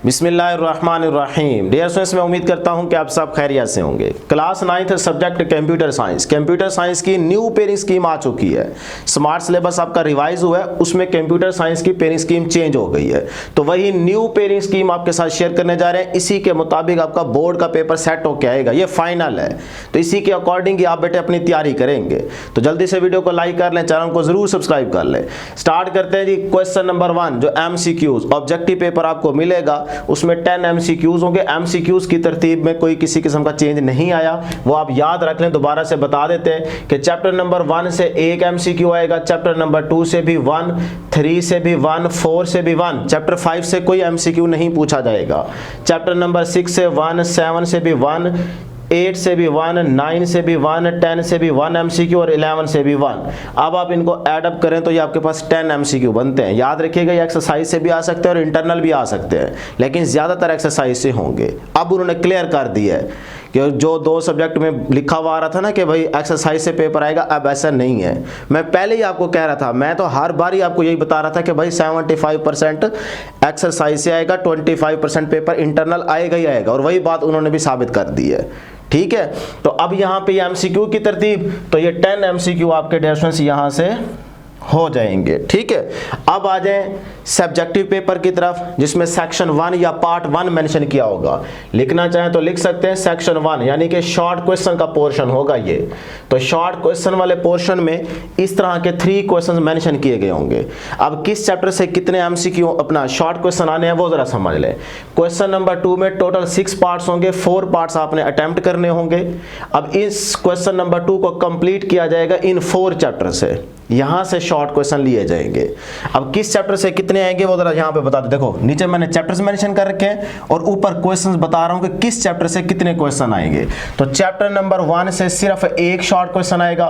बिस्मिल्लाहिर्रहमानिर्रहीम। Dear students, मैं उम्मीद करता हूं कि आप सब खैरियत से होंगे। Class 9th subject computer science की न्यू पेयरिंग स्कीम आ चुकी है। स्मार्ट सिलेबस आपका रिवाइज हुआ है, उसमें कंप्यूटर साइंस की पेयरिंग स्कीम चेंज हो गई है। तो वही न्यू पेयरिंग स्कीम आपके साथ शेयर करने जा रहे हैं। इसी के मुताबिक आपका बोर्ड का पेपर सेट होकर आएगा, ये फाइनल है। तो इसी के अकॉर्डिंग ही आप बेटे अपनी तैयारी करेंगे। तो जल्दी से वीडियो को लाइक कर लें, चैनल को जरूर सब्सक्राइब कर लें। स्टार्ट करते हैं जी। क्वेश्चन नंबर 1 जो MCQs ऑब्जेक्टिव पेपर आपको मिलेगा, उसमें 10 MCQs होंगे। MCQs की तरतीब में कोई किसी किस्म का चेंज नहीं आया, वो आप याद रख लें। दोबारा से बता देते हैं कि चैप्टर नंबर 1 से एक MCQ आएगा, चैप्टर नंबर 2 से भी 1, 3 से भी 1, 4 से भी 1, चैप्टर 5 से कोई MCQ नहीं पूछा जाएगा। चैप्टर नंबर 6 से 1, 7 से भी 1, 8 से भी 1, 9 से भी 1, 10 से भी 1 MCQ और 11 से भी 1। अब आप इनको ऐड अप करें तो ये आपके पास 10 MCQ बनते हैं। याद रखिएगा, ये एक्सरसाइज से भी आ सकते हैं और इंटरनल भी आ सकते हैं, लेकिन ज़्यादातर एक्सरसाइज से होंगे। अब उन्होंने क्लियर कर दिया है कि जो 2 सब्जेक्ट में लिखा हुआ आ रहा था ना कि भाई एक्सरसाइज से पेपर आएगा, अब ऐसा नहीं है। मैं पहले ही आपको कह रहा था, मैं तो हर बार ही आपको यही बता रहा था कि भाई 75% एक्सरसाइज से आएगा, 25% पेपर इंटरनल आएगा ही आएगा, और वही बात उन्होंने भी साबित कर दी है। ठीक है, तो अब यहाँ पे MCQ की तरतीब, तो ये 10 MCQ आपके डियर स्टूडेंट्स यहाँ से हो जाएंगे। ठीक है, अब आ जाएं सब्जेक्टिव पेपर की तरफ, जिसमें सेक्शन 1 या पार्ट 1 मेंशन किया होगा। लिखना चाहें तो लिख सकते हैं सेक्शन 1, यानी कि शॉर्ट क्वेश्चन का पोर्शन होगा ये। तो शॉर्ट क्वेश्चन वाले पोर्शन में इस तरह के 3 क्वेश्चन मेंशन किए गए होंगे। अब किस चैप्टर से कितने MCQ अपना शॉर्ट क्वेश्चन आने हैं वो जरा समझ लें। क्वेश्चन नंबर 2 में टोटल 6 पार्ट्स होंगे, 4 पार्ट्स आपने अटेम्प्ट करने होंगे। अब इस क्वेश्चन नंबर 2 को कंप्लीट किया जाएगा इन 4 चैप्टर से, यहां से शॉर्ट क्वेश्चन लिए जाएंगे। अब किस चैप्टर से कितने आएंगे वो जरा यहां पे बता दो। देखो नीचे मैंने चैप्टर्स मेंशन कर रखे हैं और ऊपर क्वेश्चंस बता रहा हूं कि किस चैप्टर से कितने क्वेश्चन आएंगे। तो चैप्टर नंबर 1 से सिर्फ 1 शॉर्ट क्वेश्चन आएगा,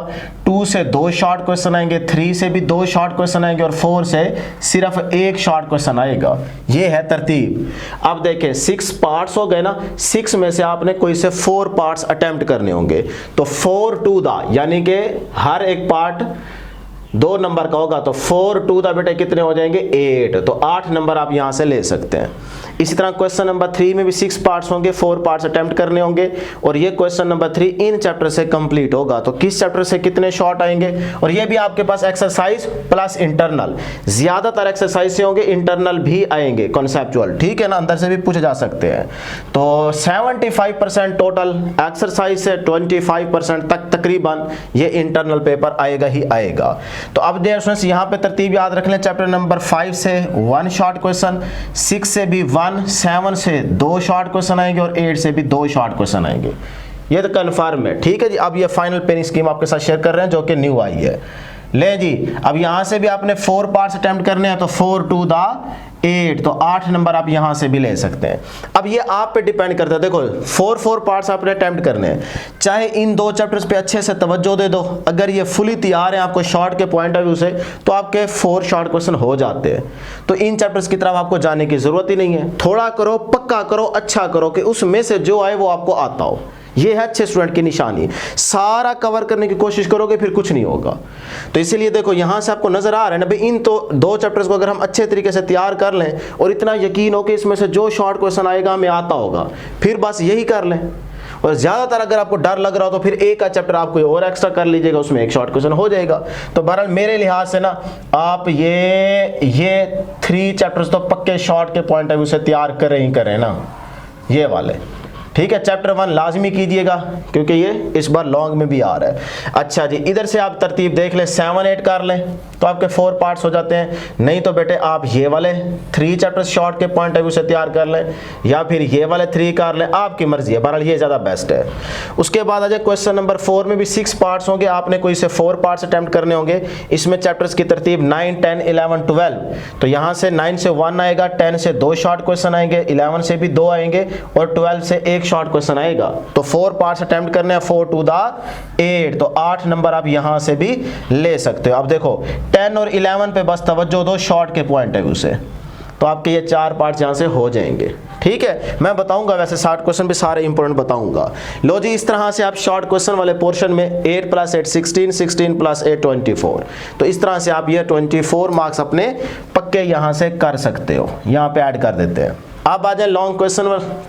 2 से 2 शॉर्ट क्वेश्चन आएंगे, 3 से भी 2 शॉर्ट क्वेश्चन आएंगे और 4 से सिर्फ 1 शॉर्ट क्वेश्चन आएगा। ये है तरतीब। अब देखें 6 पार्ट्स हो गए ना, 6 में से आपने कोई से 4 पार्ट्स अटेम्प्ट करने होंगे। तो 4 टू द, यानी कि हर एक पार्ट 2 नंबर का होगा, तो 4 टू द बेटे कितने हो जाएंगे 8, तो 8 नंबर आप यहां से ले सकते हैं। इसी तरह क्वेश्चन नंबर 3 में भी 6 पार्ट्स होंगे, 4 पार्ट्स अटेम्प्ट करने होंगे, और ये क्वेश्चन नंबर 3 इन चैप्टर से कंप्लीट होगा। तो किस चैप्टर से कितने शॉर्ट आएंगे, और ये भी आपके पास एक्सरसाइज प्लस इंटरनल, ज्यादातर एक्सरसाइज से होंगे, इंटरनल भी आएंगे कॉन्सेप्चुअल। ठीक है ना, अंदर से भी पूछे जा सकते हैं। तो 75% टोटल एक्सरसाइज से 25% तक तकरीबन ये इंटरनल पेपर आएगा ही आएगा। तो अब डियर स्टूडेंट्स यहाँ पे तरतीब याद रख लें। चैप्टर नंबर 5 से 1 शॉर्ट क्वेश्चन, 6 से भी 1, 7 से 2 शॉर्ट क्वेश्चन आएंगे और 8 से भी 2 शॉर्ट क्वेश्चन आएंगे। ये तो कन्फर्म है। ठीक है जी, अब ये फाइनल पेयरिंग स्कीम आपके साथ शेयर कर रहे हैं जो कि न्यू आई है। ले जी, अब यहां से भी आपने 4 पार्ट्स अटेम्प्ट करने हैं, तो 4 टू द 8, तो 8 नंबर आप यहां से भी ले सकते हैं। अब ये आप पे डिपेंड करता है। देखो 4 पार्ट्स आपने अटेम्प्ट करने हैं, चाहे इन 2 चैप्टर्स पे अच्छे से तवज्जो दे दो। अगर ये फुली तैयार है आपको शॉर्ट के पॉइंट ऑफ व्यू से, तो आपके 4 शॉर्ट क्वेश्चन हो जाते हैं। तो इन चैप्टर्स की तरफ आपको जाने की जरूरत ही नहीं है। थोड़ा करो, पक्का करो, अच्छा करो कि उसमें से जो आए वो आपको आता हो। ये है अच्छे स्टूडेंट की निशानी। सारा कवर करने की कोशिश करोगे फिर कुछ नहीं होगा। तो इसीलिए देखो यहां से आपको नजर आ रहा है ना भाई, इन तो 2 चैप्टर्स को अगर हम अच्छे तरीके से तैयार कर लें और इतना यकीन हो कि इसमें से जो शॉर्ट क्वेश्चन आएगा हमें आता होगा, फिर बस यही कर लें। और ज्यादातर अगर आपको डर लग रहा हो तो फिर एक चैप्टर आप कोई और एक्स्ट्रा कर लीजिएगा, उसमें 1 शॉर्ट क्वेश्चन हो जाएगा। तो बहरहाल मेरे लिहाज से ना आप ये 3 चैप्टर्स तो पक्के शॉर्ट के पॉइंट ऑफ व्यू से तैयार करें ही करें ना, ये वाले। ठीक है, चैप्टर 1 लाजमी कीजिएगा क्योंकि ये इस बार लॉन्ग में भी आ रहा है। अच्छा जी, इधर से आप तरतीब देख लें, 7, 8 कर लें तो आपके 4 पार्ट्स हो जाते हैं। नहीं तो बेटे आप ये वाले 3 चैप्टर्स शॉर्ट के पॉइंट ऑफ व्यू से तैयार कर लें, या फिर ये वाले 3 कर लें, आपकी मर्जी है। बहरहाल ये ज़्यादा बेस्ट है। उसके बाद आ जाए क्वेश्चन नंबर 4 में भी 6 पार्ट्स होंगे, आपने कोई से 4 पार्ट्स अटेम्प्ट करने होंगे। इसमें चैप्टर्स की तरतीब 9, 10, 11, 12। तो यहाँ से 9 से 1 आएगा, 10 से 2 शॉर्ट क्वेश्चन आएंगे, 11 से भी 2 आएंगे और 12 से 1 शॉर्ट क्वेश्चन आएगा। तो 4 पार्ट्स अटेम्प्ट करने हैं, 4 टू द 8, तो 8 नंबर आप यहां से भी ले सकते हो। अब देखो 10 और 11 पे बस तवज्जो दो शॉर्ट के पॉइंट ऑफ व्यू से, तो आपके ये 4 पार्ट्स यहां से हो जाएंगे। ठीक है, मैं बताऊंगा वैसे शॉर्ट क्वेश्चन भी सारे इंपॉर्टेंट बताऊंगा। लो जी, इस तरह से आप शॉर्ट क्वेश्चन वाले पोर्शन में 8 + 8 16, 16 + 8 24, तो इस तरह से आप ये 24 मार्क्स अपने पक्के यहां से कर सकते हो। यहां पे ऐड कर देते हैं। अब आ जाए लॉन्ग क्वेश्चन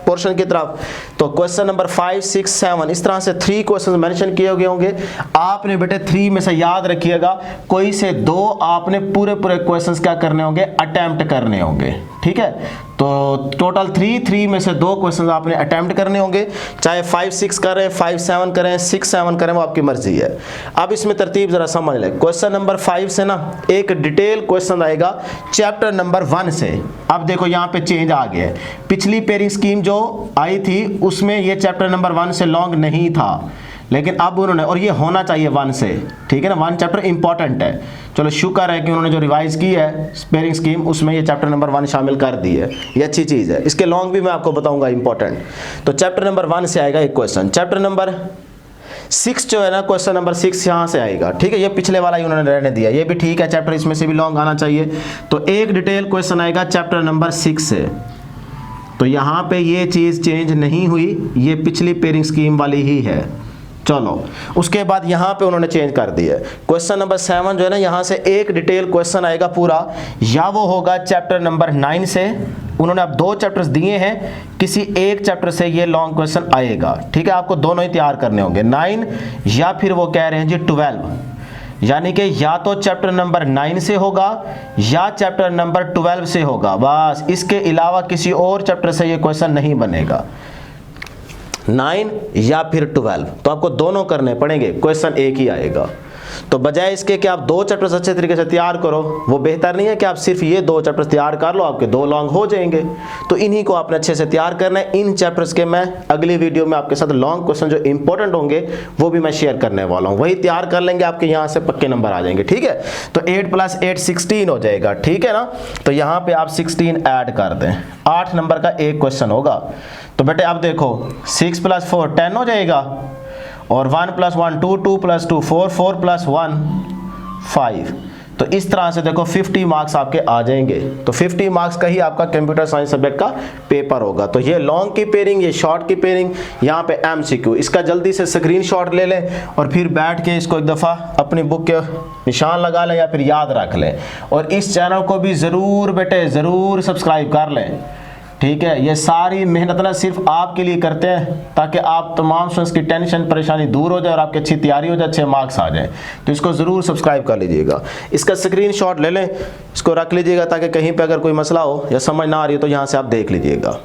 पोर्शन की तरफ। तो क्वेश्चन नंबर 5, 6, 7 इस तरह से 3 क्वेश्चन मेंशन किए गए होंगे। आपने बेटे 3 में से याद रखिएगा कोई से 2 आपने पूरे क्वेश्चंस क्या करने होंगे, अटेम्प्ट करने होंगे, ठीक है। तो टोटल 3 में से 2 क्वेश्चन आपने अटेम्प्ट करने होंगे, चाहे 5, 6 करें, 5, 7 करें, 6, 7 करें, वो आपकी मर्जी है। अब इसमें तरतीब जरा समझ लें। क्वेश्चन नंबर 5 से ना एक डिटेल क्वेश्चन आएगा चैप्टर नंबर 1 से। अब देखो यहाँ पे चेंज आ गया है, पिछली पेयरिंग स्कीम जो आई थी उसमें ये चैप्टर नंबर 1 से लॉन्ग नहीं था, लेकिन अब उन्होंने, और ये होना चाहिए 1 से, ठीक है ना, 1 चैप्टर इंपॉर्टेंट है। चलो शुक्र है कि उन्होंने जो रिवाइज की है पेयरिंग स्कीम उसमें ये चैप्टर नंबर 1 शामिल कर दी है, ये अच्छी चीज़ है। इसके लॉन्ग भी मैं आपको बताऊंगा इंपॉर्टेंट। तो चैप्टर नंबर 1 से आएगा एक क्वेश्चन। चैप्टर नंबर 6 जो है ना, क्वेश्चन नंबर 6 यहाँ से आएगा, ठीक है। ये पिछले वाला ही उन्होंने रहने दिया, ये भी ठीक है चैप्टर, इसमें से भी लॉन्ग आना चाहिए। तो एक डिटेल क्वेश्चन आएगा चैप्टर नंबर 6 से। तो यहाँ पे ये चीज़ चेंज नहीं हुई, ये पिछली पेयरिंग स्कीम वाली ही है। चलो उसके बाद यहाँ पे उन्होंने चेंज कर दिया। क्वेश्चन नंबर 7 जो है ना, यहाँ से एक डिटेल क्वेश्चन आएगा पूरा, या वो होगा चैप्टर नंबर 9 से। उन्होंने अब 2 चैप्टर्स दिए हैं, किसी एक चैप्टर से ये लॉन्ग क्वेश्चन आएगा, ठीक है। आपको दोनों ही तैयार करने होंगे, 9 या फिर वो कह रहे हैं जी 12, यानी कि या तो चैप्टर नंबर 9 से होगा या चैप्टर नंबर 12 से होगा, बस इसके अलावा किसी और चैप्टर से ये क्वेश्चन नहीं बनेगा, 9 या फिर 12। तो आपको दोनों करने पड़ेंगे, क्वेश्चन एक ही आएगा। तो बजाय इसके कि आप 2 चैप्टर्स अच्छे तरीके से तैयार करो, वो बेहतर नहीं है कि आप सिर्फ ये 2 चैप्टर्स तैयार कर लो, आपके 2 लॉन्ग हो जाएंगे। तो इन्हीं को आपने अच्छे से तैयार करना है। इन चैप्टर्स के मैं अगली वीडियो में आपके साथ लॉन्ग क्वेश्चन जो इंपॉर्टेंट होंगे वो भी मैं शेयर करने वाला हूँ, वही तैयार कर लेंगे, आपके यहाँ से पक्के नंबर आ जाएंगे, ठीक है। तो 8 + 8 16 हो जाएगा, ठीक है ना। तो यहाँ पे आप 16 ऐड कर दें, 8 नंबर का एक क्वेश्चन होगा। तो बेटे अब देखो 6 + 4 10 हो जाएगा, और 1 + 1 2, 2 + 2 4, 4 + 1 5। तो इस तरह से देखो 50 मार्क्स आपके आ जाएंगे। तो 50 मार्क्स का ही आपका कंप्यूटर साइंस सब्जेक्ट का पेपर होगा। तो ये लॉन्ग की पेयरिंग, ये शॉर्ट की पेयरिंग, यहाँ पे MCQ, इसका जल्दी से स्क्रीनशॉट ले लें और फिर बैठ के इसको एक दफ़ा अपनी बुक के निशान लगा लें या फिर याद रख लें। और इस चैनल को भी ज़रूर बेटे ज़रूर सब्सक्राइब कर लें, ठीक है। ये सारी मेहनत ना सिर्फ आपके लिए करते हैं ताकि आप तमाम स्टूडेंट्स की टेंशन परेशानी दूर हो जाए और आपकी अच्छी तैयारी हो जाए, अच्छे मार्क्स आ जाए। तो इसको ज़रूर सब्सक्राइब कर लीजिएगा, इसका स्क्रीनशॉट ले लें, इसको रख लीजिएगा ताकि कहीं पे अगर कोई मसला हो या समझ ना आ रही हो तो यहाँ से आप देख लीजिएगा।